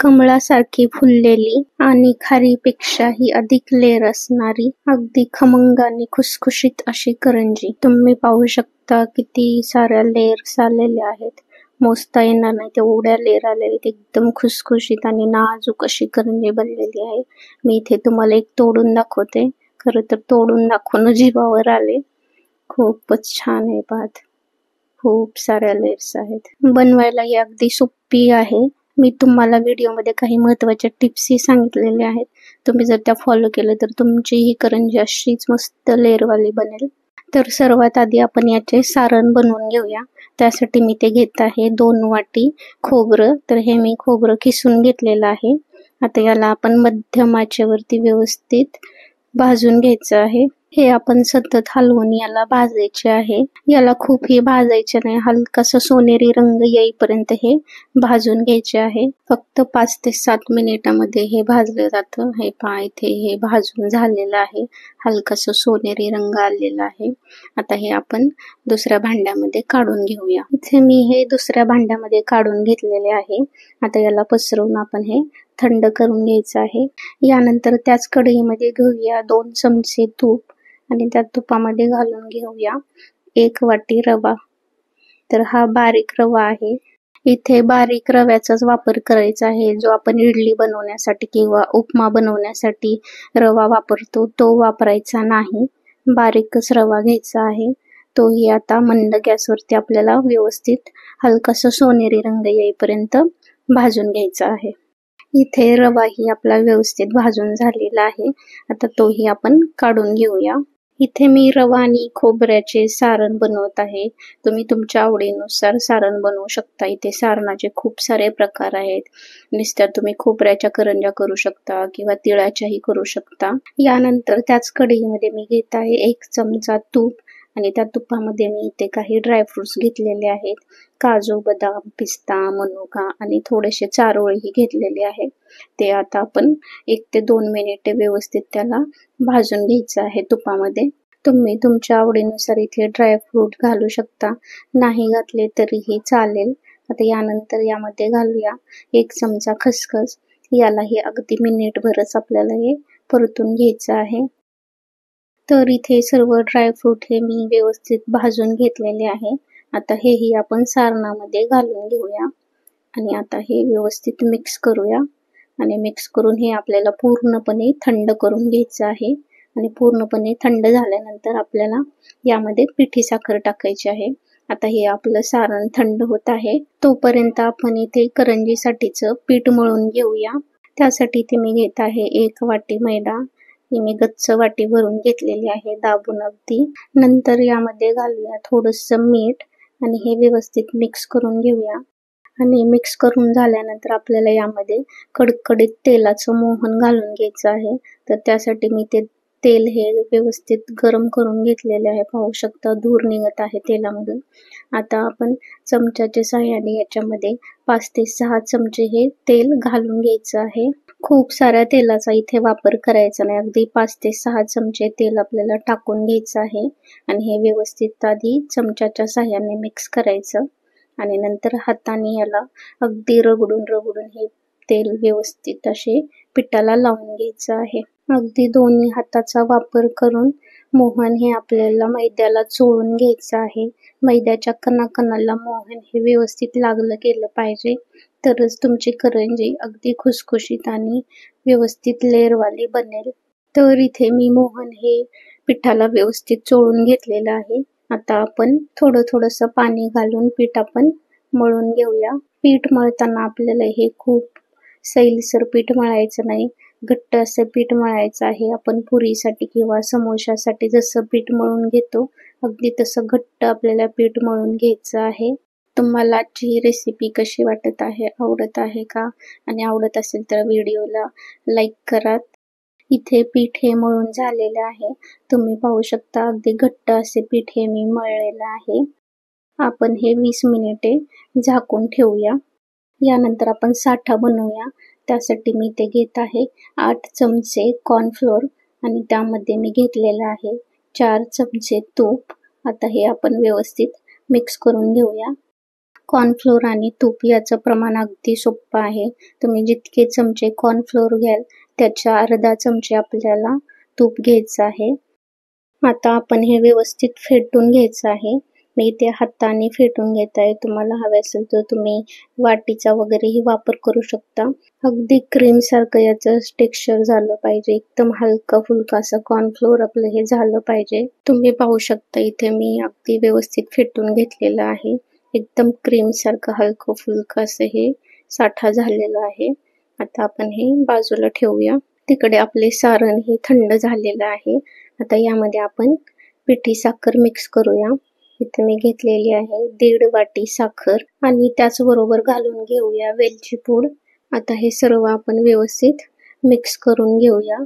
कमळासारखी फुललेली आणि खारीपेक्षाही अधिक लेअर असणारी अगदी खमंग आणि खुसखुशीत अशी करंजी. तुम्ही पाहू शकता किती साऱ्या लेयर्स आलेल्या आहेत. मोजता येणार नाही तेवढ्या लेयर आलेल्या. एकदम खुसखुशीत आणि नाजूक अशी करंजी बनलेली आहे. मी इथे तुम्हाला एक तोडून दाखवते. खरं तर तोडून दाखवून जिभावर आले. खूपच छान आहे भात. खूप साऱ्या लेयर्स आहेत. बनवायला ही अगदी सोपी आहे. मी तुम्हाला व्हिडिओमध्ये काही महत्त्वाच्या टिप्सही सांगितलेल्या आहेत. तुम्ही जर त्या फॉलो केलं तर तुमची ही करंजी अशीच मस्त लेअरवाली बनेल. तर सर्वात आधी आपण याचे सारण बनवून घेऊया. त्यासाठी मी ते घेत आहे 2 वाटी खोबरं. तर हे मी खोबरं किसून घेतलेलं आहे. आता याला आपण मध्यम आचेवरती व्यवस्थित भाजून घ्यायचं आहे. हे आपण सतत हलवून याला भाजायचे आहे. याला खूप ही भाजायचे नाही. हलकासा सोनेरी रंग येईपर्यंत हे भाजून घ्यायचे आहे. फक्त 5 ते 7 मिनिटांमध्ये हे भाजलं जातं. हे पहा इथे हे भाजून झालेलं आहे. हलकासा सोनेरी रंग आलेला आहे. आता हे आपण दुसऱ्या भांड्यामध्ये काढून घेऊया. इथे मी हे दुसऱ्या भांड्यामध्ये काढून घेतलेले आहे. आता याला पसरवून आपण हे थंड करून घ्यायचं आहे. यानंतर त्याच कढईमध्ये घेऊया 2 चमचे तूप आणि त्या तुपामध्ये घालून घेऊया 1 वाटी रवा. तर हा बारीक रवा आहे. इथे बारीक रव्याचाच वापर करायचा आहे. जो आपण इडली बनवण्यासाठी किंवा उपमा बनवण्यासाठी रवा वापरतो तो वापरायचा नाही. बारीकच रवा घ्यायचा आहे. तोही आता मंद गॅसवरती आपल्याला व्यवस्थित हलकासा सोनेरी रंग येईपर्यंत भाजून घ्यायचा आहे. इथे रवाही आपला व्यवस्थित भाजून झालेला आहे. आता तोही आपण काढून घेऊया. इथे मी रवा आणि खोबऱ्याचे सारण बनवत आहे. तुम्ही तुमच्या आवडीनुसार सारण बनवू शकता. इथे सारणाचे खूप सारे प्रकार आहेत. नुसत्या तुम्ही खोबऱ्याच्या करंज्या करू शकता किंवा तिळाच्याही करू शकता. यानंतर त्याच कढईमध्ये मी घेत आहे 1 चमचा तूप आणि त्या तुपामध्ये मी इथे काही ड्रायफ्रुट्स घेतलेले आहेत. काजू, बदाम, पिस्ता, मनुका आणि थोडेसे चारोळेही घेतलेले आहे. ते आता आपण 1 ते 2 मिनिटे व्यवस्थित त्याला भाजून घ्यायचं आहे तुपामध्ये. तुम्ही तुमच्या आवडीनुसार इथे ड्रायफ्रूट घालू शकता. नाही घातले तरीही चालेल. आता यानंतर यामध्ये घालूया 1 चमचा खसखस. यालाही अगदी मिनिटभरच आपल्याला हे परतून घ्यायचं आहे. तर इथे सर्व ड्रायफ्रूट हे मी व्यवस्थित भाजून घेतलेले आहे. आता हेही आपण सारणामध्ये घालून घेऊया आणि आता हे व्यवस्थित मिक्स करूया आणि मिक्स करून हे आपल्याला पूर्णपणे थंड करून घ्यायचं आहे. आणि पूर्णपणे थंड झाल्यानंतर आपल्याला यामध्ये पिठी साखर टाकायची आहे. आता हे आपलं सारण थंड होत आहे. तोपर्यंत आपण इथे करंजीसाठीचं पीठ मळून घेऊया. त्यासाठी इथे मी घेत आहे 1 वाटी मैदा. ही मी गच्च वाटी भरून घेतलेली आहे दाबून अगदी. नंतर यामध्ये घालूया थोडंसं मीठ आणि हे व्यवस्थित मिक्स करून घेऊया. आणि मिक्स करून झाल्यानंतर आपल्याला यामध्ये कडकडीत तेलाचं मोहन घालून घ्यायचं आहे. तर त्यासाठी मी ते तेल हे व्यवस्थित गरम करून घेतलेले आहे. पाहू शकता धूर निघत आहे तेलामधून. आता आपण चमच्याच्या सहाय्याने याच्यामध्ये 5 ते 6 चमचे हे तेल घालून घ्यायचं आहे. खूप साऱ्या तेलाचा इथे वापर करायचा नाही. अगदी 5 ते 6 चमचे तेल आपल्याला टाकून घ्यायचं आहे आणि हे व्यवस्थित आधी चमच्याच्या सहाय्याने मिक्स करायचं आणि नंतर हाताने याला अगदी रगडून हे तेल व्यवस्थित असे पिठाला लावून घ्यायचं आहे. अगदी दोन्ही हाताचा वापर करून मोहन हे आपल्याला मैद्याला चोळून घ्यायचं आहे. मैद्याच्या कणाकणाला मोहन हे व्यवस्थित लागलं गेलं पाहिजे. तरच तुमची करंजी अगदी खुसखुशीत आणि व्यवस्थित लेअरवाली बनेल. तर इथे मी मोहन हे पिठाला व्यवस्थित चोळून घेतलेलं आहे. आता आपण थोडंसं पाणी घालून पीठ आपण मळून घेऊया. पीठ मळताना आपल्याला हे खूप सैलसर पीठ मळायचं नाही. घट्ट असं पीठ मळायचं आहे. आपण पुरीसाठी किंवा समोशासाठी जसं पीठ मळून घेतो अगदी तसं घट्ट आपल्याला पीठ मळून घ्यायचं आहे. तुम्हाला आजची ही रेसिपी कशी वाटत आहे? आवडत आहे का? आणि आवडत असेल तर व्हिडिओला लाईक करा. इथे पीठ हे मळून झालेलं आहे. तुम्ही पाहू शकता अगदी घट्ट असे पीठ हे मी मळलेलं आहे. आपण हे 20 मिनिटे झाकून ठेवूया. यानंतर आपण साठा बनवूया. त्यासाठी मी ते घेत आहे 8 चमचे कॉर्नफ्लोअर आणि त्यामध्ये मी घेतलेलं आहे 4 चमचे तूप. आता हे आपण व्यवस्थित मिक्स करून घेऊया. कॉर्नफ्लोअर आणि तूप याचं प्रमाण अगदी सोपं आहे. तुम्ही जितके चमचे कॉर्नफ्लोअर घ्याल त्याच्या अर्धा चमचे आपल्याला तूप घ्यायचं आहे. आता आपण हे व्यवस्थित फेटून घ्यायचं आहे. मी इथे हाताने फेटून घेत आहे. तुम्हाला हवे असेल तर तुम्ही वाटीचा वगैरेही वापर करू शकता. अगदी क्रीम सारखं याचं टेक्स्चर झालं पाहिजे. एकदम हलका फुलका असं कॉर्नफ्लोअर आपलं हे झालं पाहिजे. तुम्ही पाहू शकता इथे मी अगदी व्यवस्थित फेटून घेतलेलं आहे. एकदम क्रीम सारखं हलकं फुलकं असं हे साठा झालेला आहे. आता आपण हे बाजूला ठेवूया. तिकडे आपले सारण हे थंड झालेलं आहे. आता यामध्ये आपण पिठी साखर मिक्स करूया. इथे मी घेतलेली आहे 1.5 वाटी साखर आणि त्याचबरोबर घालून घेऊया वेलची पूड. आता हे सर्व आपण व्यवस्थित मिक्स करून घेऊया.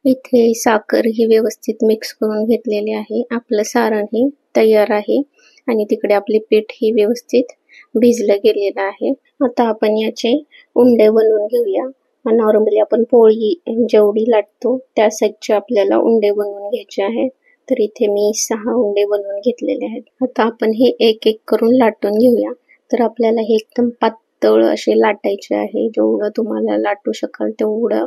इथे साखर ही व्यवस्थित मिक्स करून घेतलेली आहे. आपलं सारण हे तयार आहे आणि तिकडे आपले पीठ ही व्यवस्थित भिजलं गेलेलं आहे. आता आपण याचे उंडे बनवून घेऊया. नॉर्मली आपण पोळी जेवढी लाटतो त्या साइजचे आपल्याला उंडे बनवून घ्यायचे आहेत. तर इथे मी 6 उंडे बनवून घेतलेले आहेत. आता आपण हे एक एक करून लाटून घेऊया. तर आपल्याला हे एकदम पातळ असे लाटायचे आहे. जेवढं तुम्हाला लाटू शकाल तेवढं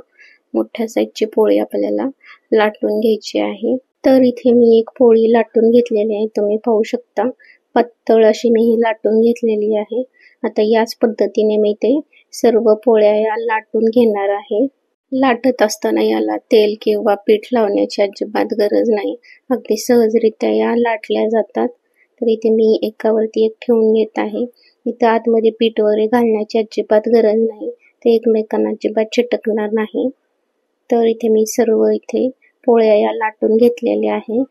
मोठ्या साइजची पोळी आपल्याला लाटून घ्यायची आहे. तर इथे मी एक पोळी लाटून घेतलेली आहे. तुम्ही पाहू शकता पातळ अशी मी ही लाटून घेतलेली आहे. आता याच पद्धतीने मी ते सर्व पोळ्या या लाटून घेणार आहे. लाटत असताना याला तेल किंवा पीठ लावण्याची अजिबात गरज नाही. अगदी सहजरित्या या लाटल्या जातात. तर इथे मी एकावरती एक ठेवून घेत आहे. इथे आतमध्ये पीठ वगैरे घालण्याची अजिबात गरज नाही. ते एकमेकांना अजिबात चिटकणार नाही. तर इथे मी सर्व इथे पोळ्या या लाटून घेतलेल्या आहे.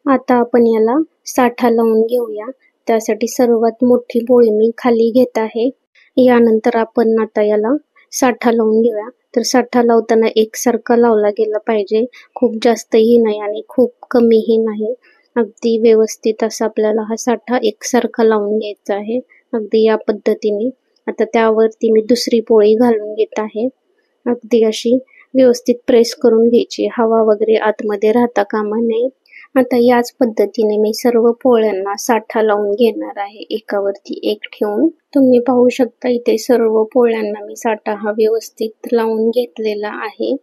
आता आपण याला साठा लावून घेऊया. त्यासाठी सर्वात मोठी पोळी मी खाली घेत आहे. यानंतर आपण आता याला साठा लावून घेऊया. तर साठा लावताना एकसारखा लावला गेला पाहिजे. खूप जास्तही नाही आणि खूप कमीही नाही. अगदी व्यवस्थित असा आपल्याला हा साठा एकसारखा लावून घ्यायचा आहे. अगदी या पद्धतीने. आता त्यावरती मी दुसरी पोळी घालून घेत आहे. अगदी अशी व्यवस्थित प्रेस करून घ्यायची. हवा वगैरे आतमध्ये राहता कामा नये. आता याच पद्धतीने मी सर्व पोळ्यांना साठा लावून घेणार आहे. एकावरती एक ठेवून. तुम्ही पाहू शकता इथे सर्व पोळ्यांना मी साठा हा व्यवस्थित लावून घेतलेला आहे.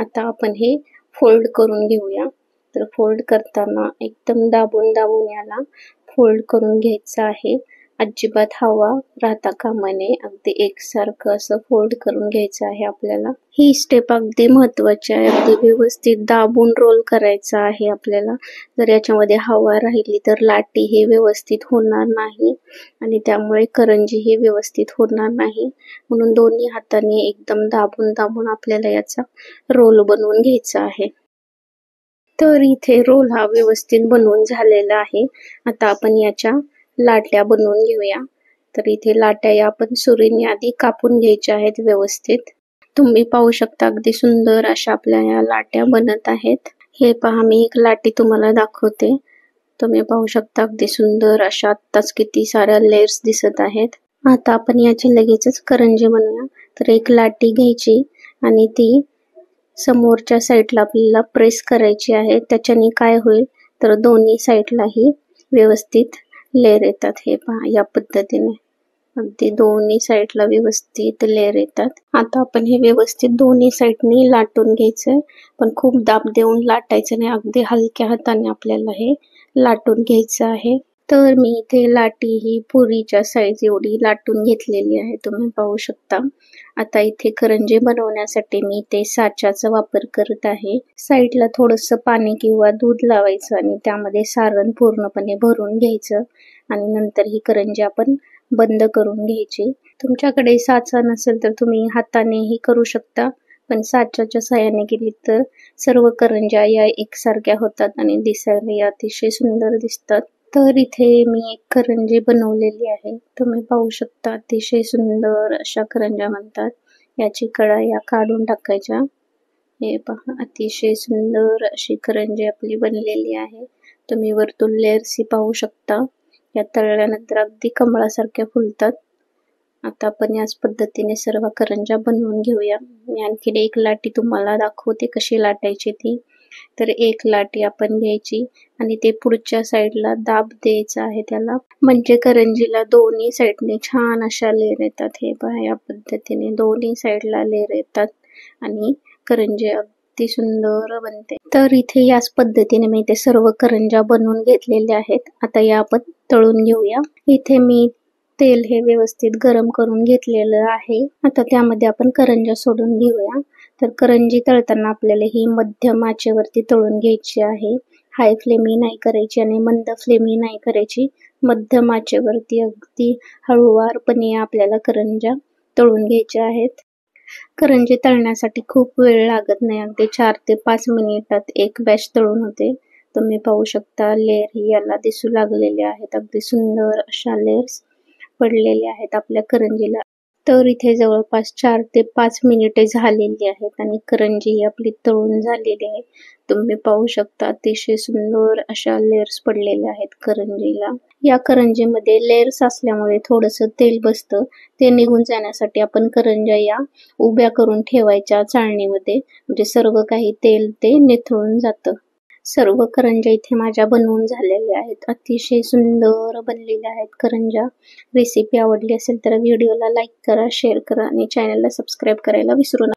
आता आपण हे फोल्ड करून घेऊया. तर फोल्ड करताना एकदम दाबून दाबून याला फोल्ड करून घ्यायचं आहे. अजिबात हवा राहता कामा नये. अगदी एकसारखं असं फोल्ड करून घ्यायचं आहे आपल्याला. ही स्टेप अगदी महत्वाची आहे. अगदी व्यवस्थित दाबून रोल करायचा आहे आपल्याला. जर याच्यामध्ये हवा राहिली तर लाटी हे व्यवस्थित होणार नाही आणि त्यामुळे करंजी ही व्यवस्थित होणार नाही. म्हणून दोन्ही हाताने एकदम दाबून दाबून आपल्याला याचा रोल बनवून घ्यायचा आहे. तर इथे रोल हा व्यवस्थित बनवून झालेला आहे. आता आपण याच्या लाट्या बनवून घेऊया. तर इथे लाट्या या आपण सुरीने आधी कापून घ्यायच्या आहेत व्यवस्थित. तुम्ही पाहू शकता अगदी सुंदर अशा आपल्या या लाट्या बनत आहेत. हे पहा मी एक लाटी तुम्हाला दाखवते. तुम्ही पाहू शकता अगदी सुंदर अशा आत्ताच किती साऱ्या लेयर्स दिसत आहेत. आता आपण याची लगेचच करंजी बनवूया. तर एक लाटी घ्यायची आणि ती समोरच्या साईडला आपल्याला प्रेस करायची आहे. त्याच्याने काय होईल तर दोन्ही साईडलाही व्यवस्थित लेयर येतात. हे पहा या पद्धतीने अगदी दोन्ही साईडला व्यवस्थित लेयर येतात. आता आपण हे व्यवस्थित दोन्ही साईडनी लाटून घ्यायचंय. पण खूप दाब देऊन लाटायचं नाही. अगदी हलक्या हाताने आपल्याला हे लाटून घ्यायचं आहे. तर मी इथे लाटी ही पुरीच्या साईज एवढी लाटून घेतलेली आहे. तुम्ही पाहू शकता. आता इथे करंजी बनवण्यासाठी मी इथे साच्याचा वापर करत आहे. साईडला थोडंसं पाणी किंवा दूध लावायचं आणि त्यामध्ये सारण पूर्णपणे भरून घ्यायचं आणि नंतर ही करंजी आपण बंद करून घ्यायची. तुमच्याकडे साचा नसेल तर तुम्ही हातानेही करू शकता. पण साच्याच्या साहाय्याने केली तर सर्व करंज्या या एकसारख्या होतात आणि दिसायला अतिशय सुंदर दिसतात. तर इथे मी एक करंजी बनवलेली आहे. तुम्ही पाहू शकता अतिशय सुंदर अशा करंज्या बनतात. याची कडा या काढून टाकायच्या. हे पहा अतिशय सुंदर अशी करंजी आपली बनलेली आहे. तुम्ही वरतून लेयर्स पाहू शकता. या तळल्यानंतर अगदी कमळासारख्या फुलतात. आता आपण याच पद्धतीने सर्व करंज्या बनवून घेऊया. मी आणखी एक लाटी तुम्हाला दाखवते कशी लाटायची ती. तर एक लाटी आपण घ्यायची आणि ते पुढच्या साईडला दाब द्यायचा आहे त्याला, म्हणजे करंजीला दोन्ही साईडने छान अशा लेर येतात. हे पहा, या पद्धतीने दोन्ही साईडला लेर येतात आणि करंजी अगदी सुंदर बनते. तर इथे याच पद्धतीने मी ते सर्व करंजा बनवून घेतलेल्या आहेत. आता या आपण तळून घेऊया. इथे मी तेल हे व्यवस्थित गरम करून घेतलेलं आहे. आता त्यामध्ये आपण करंजा सोडून घेऊया. तर करंजी तळताना आपल्याला ही मध्यम आचेवरती तळून घ्यायची आहे. हाय फ्लेमही नाही करायची आणि मंद फ्लेमही नाही करायची. मध्यम आचेवरती अगदी हळूवारपणे आपल्याला करंजा तळून घ्यायच्या आहेत. करंजी तळण्यासाठी खूप वेळ लागत नाही. अगदी 4 ते 5 मिनिटात एक बॅच तळून होते. तुम्ही पाहू शकता लेयर ही याला दिसू लागलेले आहेत. अगदी सुंदर अशा लेयर्स पडलेले आहेत आपल्या करंजीला. तर इथे जवळपास 4 ते 5 मिनिटे झालेली आहेत आणि करंजी ही आपली तळून झालेली आहे. तुम्ही पाहू शकता अतिशय सुंदर अशा लेयर्स पडलेल्या आहेत करंजीला. या करंजीमध्ये लेयर्स असल्यामुळे थोडंसं तेल बसतं. ते निघून जाण्यासाठी आपण करंजा या उभ्या करून ठेवायच्या चाळणीमध्ये, म्हणजे सर्व काही तेल ते निथळून जातं. सर्व करंजा इथे माझ्या बनवून झालेल्या आहेत. अतिशय सुंदर बनलेल्या आहेत करंजा. रेसिपी आवडली असेल तर व्हिडिओला लाईक करा, शेअर करा आणि चॅनलला सबस्क्राईब करायला विसरू नका.